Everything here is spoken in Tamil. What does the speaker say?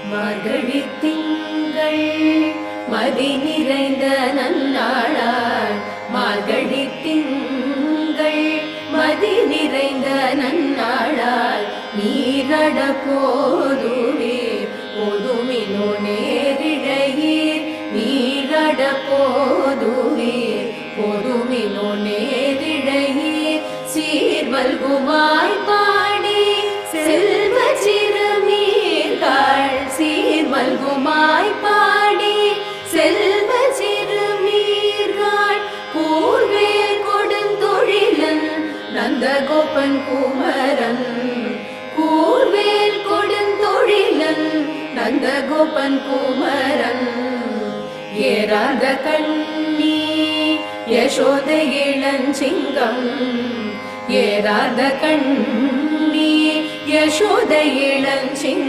மார்கழி திங்கள் மதி நிறைந்த நன்னாளாள் மார்கழி திங்கள் மதி நிறைந்த நன்னாளாள் நீரட போதுவீர் பொதுமினோ நேரிழையீர் நீரட போதுவீர் பொதுமினோ நேரிழையீர் சீர்வல்குமாய் பாடி செல்வ சிறுமீர்கள் சீர்வல்குமாய் பாடி செல்வ சிறுமீர்கள் கூர்வேல் கொடுந்தொழிலன் நந்தகோபன் குமரன் கூர்வேல் கொடுந்தொழிலன் நந்தகோபன் குமரன் ஏறாத கண்ணி யசோதை இளஞ்சிங்கம் ஏறாத கண்ணி யசோதை இளஞ்சிங்கம்